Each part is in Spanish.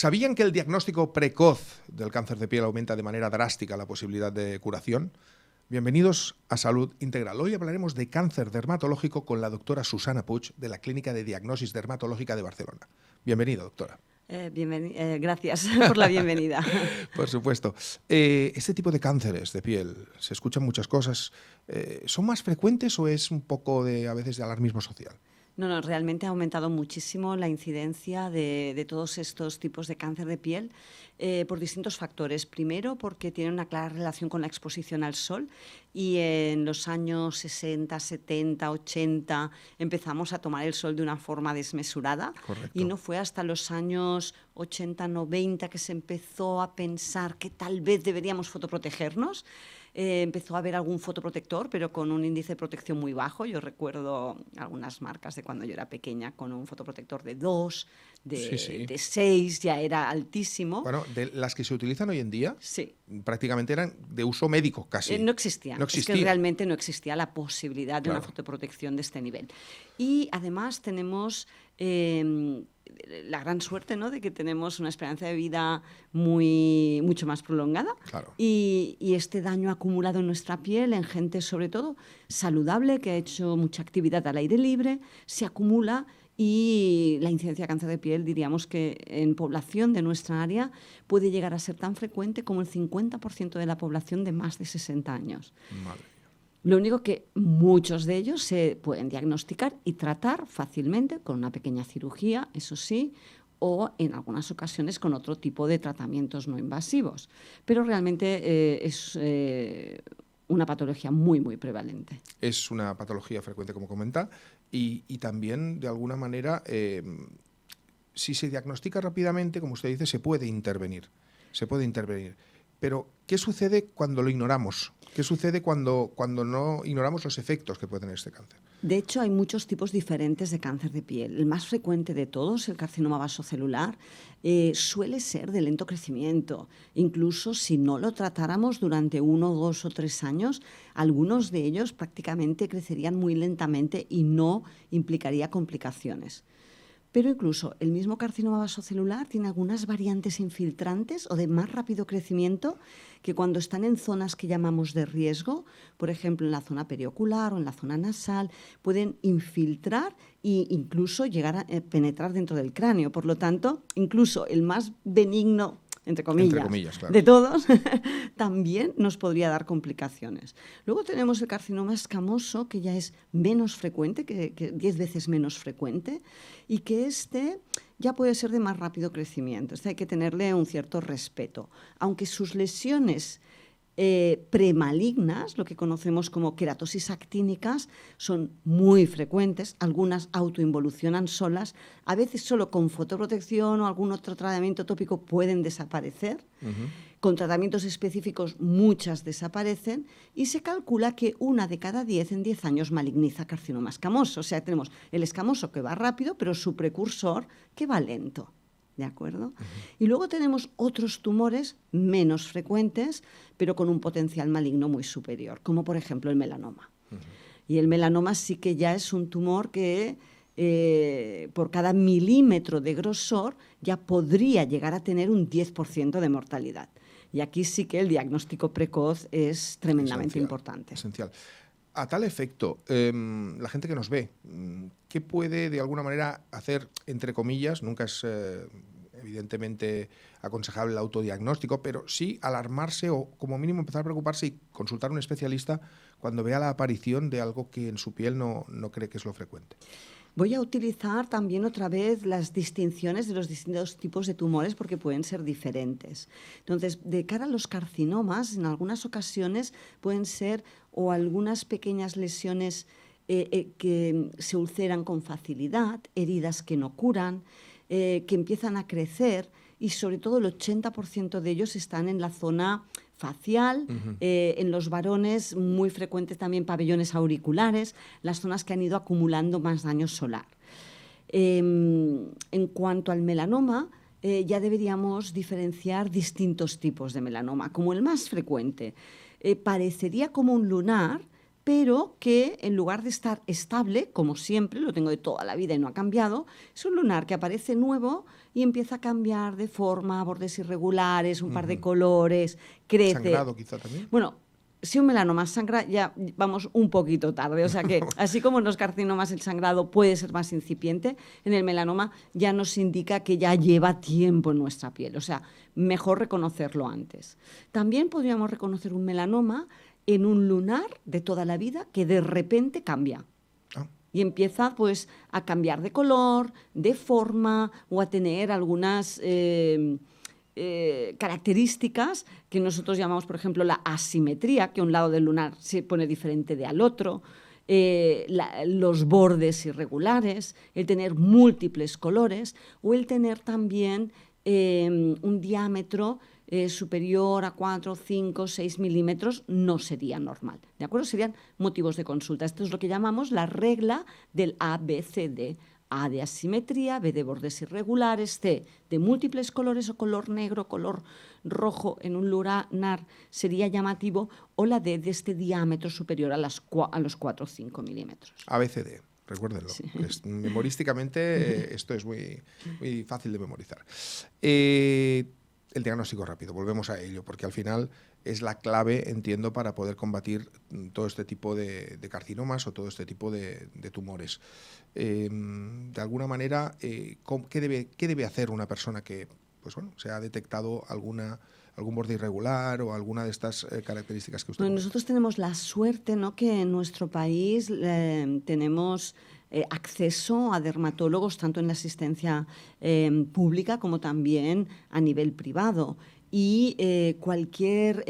¿Sabían que el diagnóstico precoz del cáncer de piel aumenta de manera drástica la posibilidad de curación? Bienvenidos a Salud Integral. Hoy hablaremos de cáncer dermatológico con la doctora Susana Puig, de la Clínica de Diagnosis Dermatológica de Barcelona. Bienvenida, doctora. Gracias por la bienvenida. Por supuesto. Este tipo de cánceres de piel, se escuchan muchas cosas. ¿Son más frecuentes o es un poco a veces de alarmismo social? No, realmente ha aumentado muchísimo la incidencia de todos estos tipos de cáncer de piel por distintos factores. Primero, porque tiene una clara relación con la exposición al sol y en los años 60, 70, 80 empezamos a tomar el sol de una forma desmesurada. Correcto. Y no fue hasta los años 80, 90 que se empezó a pensar que tal vez deberíamos fotoprotegernos. Empezó a haber algún fotoprotector, pero con un índice de protección muy bajo. Yo recuerdo algunas marcas de cuando yo era pequeña con un fotoprotector de 2, de 6, ya era altísimo. Bueno, de las que se utilizan hoy en día, sí, prácticamente eran de uso médico casi. No existía. Es que realmente no existía la posibilidad de una fotoprotección de este nivel. Y además tenemos la gran suerte, ¿no?, de que tenemos una esperanza de vida mucho más prolongada. Claro. Y este daño acumulado en nuestra piel, en gente sobre todo saludable, que ha hecho mucha actividad al aire libre, se acumula. Y la incidencia de cáncer de piel, diríamos que en población de nuestra área puede llegar a ser tan frecuente como el 50% de la población de más de 60 años. Madre. Lo único que muchos de ellos se pueden diagnosticar y tratar fácilmente con una pequeña cirugía, eso sí, o en algunas ocasiones con otro tipo de tratamientos no invasivos. Pero realmente es una patología muy prevalente. Es una patología frecuente, como comenta, y también, de alguna manera, si se diagnostica rápidamente, como usted dice, se puede intervenir. Pero, ¿qué sucede cuando lo ignoramos? ¿Qué sucede cuando no ignoramos los efectos que puede tener este cáncer? De hecho, hay muchos tipos diferentes de cáncer de piel. El más frecuente de todos, el carcinoma vasocelular, suele ser de lento crecimiento. Incluso si no lo tratáramos durante 1, 2 o 3 años, algunos de ellos prácticamente crecerían muy lentamente y no implicaría complicaciones. Pero incluso el mismo carcinoma vasocelular tiene algunas variantes infiltrantes o de más rápido crecimiento que cuando están en zonas que llamamos de riesgo, por ejemplo en la zona periocular o en la zona nasal, pueden infiltrar e incluso llegar a penetrar dentro del cráneo. Por lo tanto, incluso el más benigno, entre comillas, claro, de todos, también nos podría dar complicaciones. Luego tenemos el carcinoma escamoso, que ya es menos frecuente, que 10 veces menos frecuente, y que ya puede ser de más rápido crecimiento. Hay que tenerle un cierto respeto. Aunque sus lesiones premalignas, lo que conocemos como queratosis actínicas, son muy frecuentes, algunas autoinvolucionan solas, a veces solo con fotoprotección o algún otro tratamiento tópico pueden desaparecer. Con tratamientos específicos muchas desaparecen y se calcula que 1 de cada 10 en 10 años maligniza carcinoma escamoso. O sea, tenemos el escamoso que va rápido, pero su precursor que va lento. ¿De acuerdo? Y luego tenemos otros tumores menos frecuentes, pero con un potencial maligno muy superior, como por ejemplo el melanoma. Y el melanoma sí que ya es un tumor que por cada milímetro de grosor ya podría llegar a tener un 10% de mortalidad. Y aquí sí que el diagnóstico precoz es tremendamente importante. Esencial. A tal efecto, la gente que nos ve, ¿qué puede de alguna manera hacer, entre comillas? Nunca es evidentemente aconsejable el autodiagnóstico, pero sí alarmarse o como mínimo empezar a preocuparse y consultar a un especialista cuando vea la aparición de algo que en su piel no cree que es lo frecuente. Voy a utilizar también otra vez las distinciones de los distintos tipos de tumores porque pueden ser diferentes. Entonces, de cara a los carcinomas, en algunas ocasiones pueden ser o algunas pequeñas lesiones que se ulceran con facilidad, heridas que no curan, que empiezan a crecer y sobre todo el 80% de ellos están en la zona facial, en los varones muy frecuentes también pabellones auriculares, las zonas que han ido acumulando más daño solar. En cuanto al melanoma, ya deberíamos diferenciar distintos tipos de melanoma, como el más frecuente. Parecería como un lunar, pero que en lugar de estar estable, como siempre, lo tengo de toda la vida y no ha cambiado, es un lunar que aparece nuevo y empieza a cambiar de forma, bordes irregulares, un par de colores, crece. ¿Sangrado quizá también? Bueno, si un melanoma sangra, ya vamos un poquito tarde. O sea que, así como en los carcinomas el sangrado puede ser más incipiente, en el melanoma ya nos indica que ya lleva tiempo en nuestra piel. O sea, mejor reconocerlo antes. También podríamos reconocer un melanoma en un lunar de toda la vida que de repente cambia. Y empieza pues a cambiar de color, de forma o a tener algunas características que nosotros llamamos, por ejemplo, la asimetría, que un lado del lunar se pone diferente de al otro, los bordes irregulares, el tener múltiples colores o el tener también un diámetro superior a 4, 5, 6 milímetros no sería normal, ¿de acuerdo? Serían motivos de consulta. Esto es lo que llamamos la regla del ABCD. A de asimetría, B de bordes irregulares, C de múltiples colores o color negro, color rojo en un lunar sería llamativo, o la D de este diámetro superior a los 4 o 5 milímetros. ABCD. Recuérdenlo. Sí. Memorísticamente esto es muy, muy fácil de memorizar. El diagnóstico rápido, volvemos a ello, porque al final es la clave, entiendo, para poder combatir todo este tipo de carcinomas o todo este tipo de tumores. De alguna manera, ¿qué debe hacer una persona que pues bueno, se ha detectado algún borde irregular o alguna de estas características que usted... Bueno, nosotros tenemos la suerte, ¿no?, que en nuestro país tenemos acceso a dermatólogos tanto en la asistencia pública como también a nivel privado. Y cualquier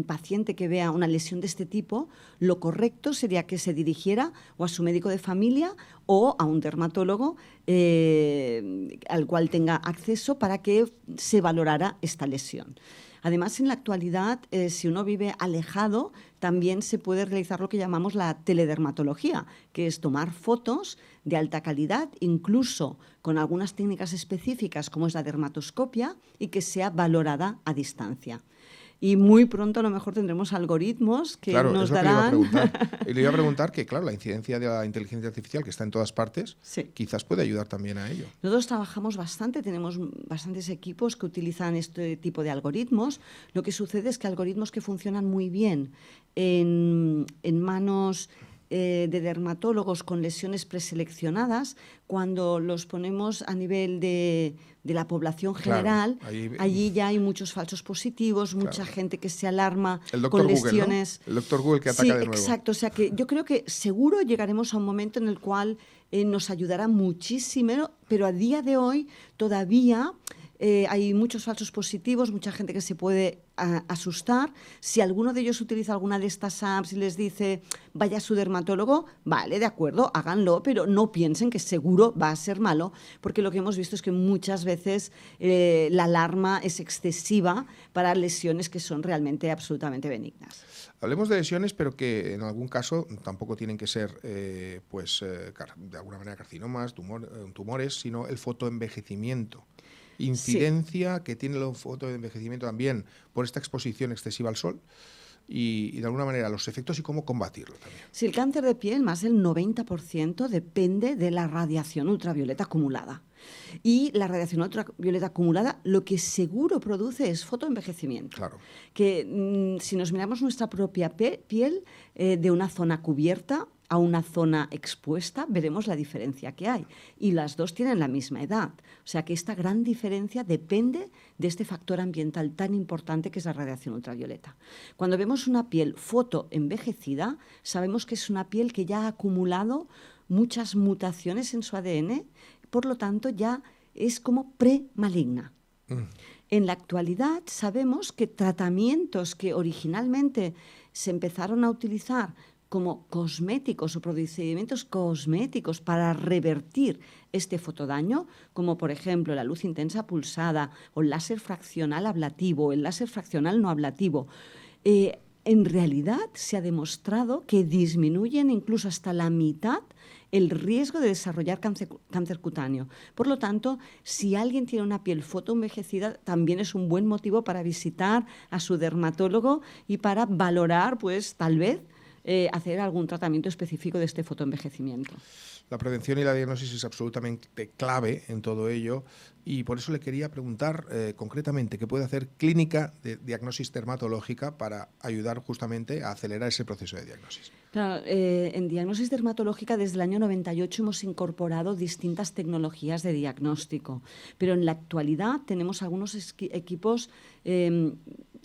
paciente que vea una lesión de este tipo, lo correcto sería que se dirigiera o a su médico de familia o a un dermatólogo al cual tenga acceso para que se valorara esta lesión. Además, en la actualidad, si uno vive alejado, también se puede realizar lo que llamamos la teledermatología, que es tomar fotos de alta calidad, incluso con algunas técnicas específicas como es la dermatoscopia, y que sea valorada a distancia. Y muy pronto a lo mejor tendremos algoritmos que nos darán... Y le iba a preguntar que, claro, la incidencia de la inteligencia artificial, que está en todas partes, sí, quizás puede ayudar también a ello. Nosotros trabajamos bastante, tenemos bastantes equipos que utilizan este tipo de algoritmos. Lo que sucede es que algoritmos que funcionan muy bien en manos de dermatólogos con lesiones preseleccionadas, cuando los ponemos a nivel de la población general, claro, allí ya hay muchos falsos positivos, mucha gente que se alarma con lesiones. ¿No? El doctor Google que ataca de nuevo. Exacto, o sea que yo creo que seguro llegaremos a un momento en el cual nos ayudará muchísimo, pero a día de hoy todavía hay muchos falsos positivos, mucha gente que se puede asustar. Si alguno de ellos utiliza alguna de estas apps y les dice vaya a su dermatólogo, vale, de acuerdo, háganlo, pero no piensen que seguro va a ser malo, porque lo que hemos visto es que muchas veces la alarma es excesiva para lesiones que son realmente absolutamente benignas. Hablemos de lesiones, pero que en algún caso tampoco tienen que ser de alguna manera carcinomas, tumores, sino el fotoenvejecimiento. Incidencia que tiene el fotoenvejecimiento también por esta exposición excesiva al sol y de alguna manera los efectos y cómo combatirlo también. Sí, el cáncer de piel, más del 90% depende de la radiación ultravioleta acumulada. Y la radiación ultravioleta acumulada lo que seguro produce es fotoenvejecimiento. Claro. Que si nos miramos nuestra propia piel de una zona cubierta a una zona expuesta, veremos la diferencia que hay. Y las dos tienen la misma edad. O sea que esta gran diferencia depende de este factor ambiental tan importante que es la radiación ultravioleta. Cuando vemos una piel fotoenvejecida, sabemos que es una piel que ya ha acumulado muchas mutaciones en su ADN, por lo tanto ya es como premaligna. En la actualidad sabemos que tratamientos que originalmente se empezaron a utilizar como cosméticos o procedimientos cosméticos para revertir este fotodaño, como por ejemplo la luz intensa pulsada o el láser fraccional ablativo o el láser fraccional no ablativo, en realidad se ha demostrado que disminuyen incluso hasta la mitad el riesgo de desarrollar cáncer cutáneo. Por lo tanto, si alguien tiene una piel fotoenvejecida, también es un buen motivo para visitar a su dermatólogo y para valorar, pues tal vez, hacer algún tratamiento específico de este fotoenvejecimiento. La prevención y la diagnosis es absolutamente clave en todo ello y por eso le quería preguntar concretamente qué puede hacer Clínica de Diagnosis Dermatológica para ayudar justamente a acelerar ese proceso de diagnosis. Claro, en diagnosis dermatológica desde el año 98 hemos incorporado distintas tecnologías de diagnóstico, pero en la actualidad tenemos algunos equipos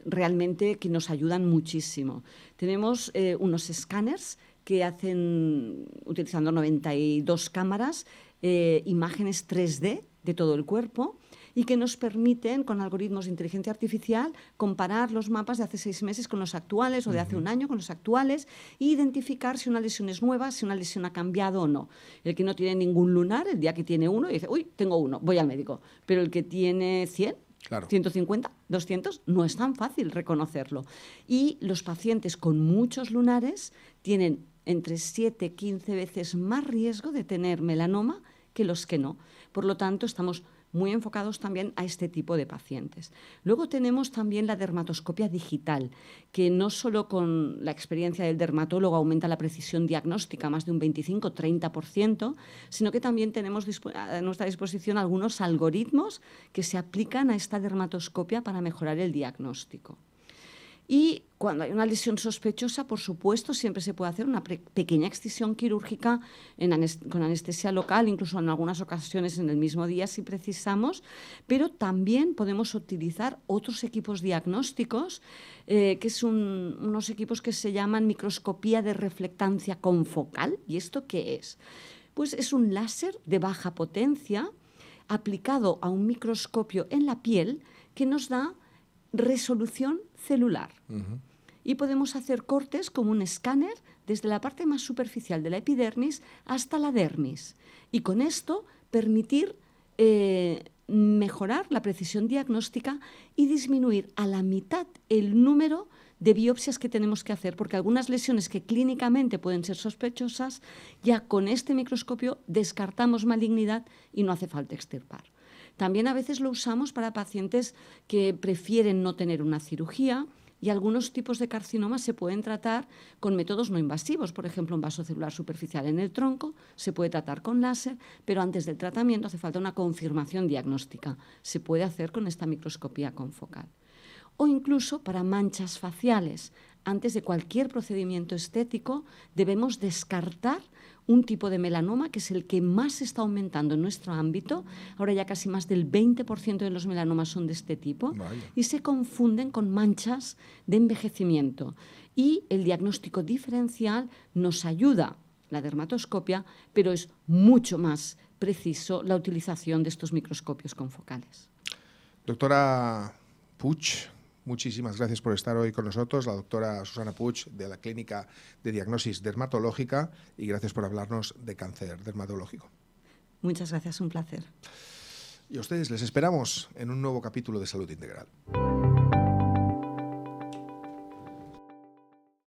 realmente que nos ayudan muchísimo. Tenemos unos escáneres que hacen, utilizando 92 cámaras, imágenes 3D de todo el cuerpo y que nos permiten, con algoritmos de inteligencia artificial, comparar los mapas de hace 6 meses con los actuales o de hace un año con los actuales e identificar si una lesión es nueva, si una lesión ha cambiado o no. El que no tiene ningún lunar, el día que tiene uno, dice, uy, tengo uno, voy al médico. Pero el que tiene 100, claro, 150, 200, no es tan fácil reconocerlo. Y los pacientes con muchos lunares tienen entre 7 y 15 veces más riesgo de tener melanoma que los que no. Por lo tanto, estamos muy enfocados también a este tipo de pacientes. Luego tenemos también la dermatoscopia digital, que no solo con la experiencia del dermatólogo aumenta la precisión diagnóstica más de un 25-30%, sino que también tenemos a nuestra disposición algunos algoritmos que se aplican a esta dermatoscopia para mejorar el diagnóstico. Y cuando hay una lesión sospechosa, por supuesto, siempre se puede hacer una pequeña excisión quirúrgica con anestesia local, incluso en algunas ocasiones en el mismo día si precisamos, pero también podemos utilizar otros equipos diagnósticos, que son unos equipos que se llaman microscopía de reflectancia confocal. ¿Y esto qué es? Pues es un láser de baja potencia aplicado a un microscopio en la piel que nos da resolución celular. Y podemos hacer cortes como un escáner desde la parte más superficial de la epidermis hasta la dermis. Y con esto permitir mejorar la precisión diagnóstica y disminuir a la mitad el número de biopsias que tenemos que hacer, porque algunas lesiones que clínicamente pueden ser sospechosas, ya con este microscopio descartamos malignidad y no hace falta extirpar. También a veces lo usamos para pacientes que prefieren no tener una cirugía y algunos tipos de carcinomas se pueden tratar con métodos no invasivos. Por ejemplo, un vaso celular superficial en el tronco se puede tratar con láser, pero antes del tratamiento hace falta una confirmación diagnóstica. Se puede hacer con esta microscopía confocal. O incluso para manchas faciales. Antes de cualquier procedimiento estético debemos descartar un tipo de melanoma que es el que más está aumentando en nuestro ámbito. Ahora ya casi más del 20% de los melanomas son de este tipo. Vaya. Y se confunden con manchas de envejecimiento. Y el diagnóstico diferencial nos ayuda, la dermatoscopia, pero es mucho más preciso la utilización de estos microscopios confocales. Doctora Puig, muchísimas gracias por estar hoy con nosotros, la doctora Susana Puig de la Clínica de Diagnosis Dermatológica, y gracias por hablarnos de cáncer dermatológico. Muchas gracias, un placer. Y a ustedes les esperamos en un nuevo capítulo de Salud Integral.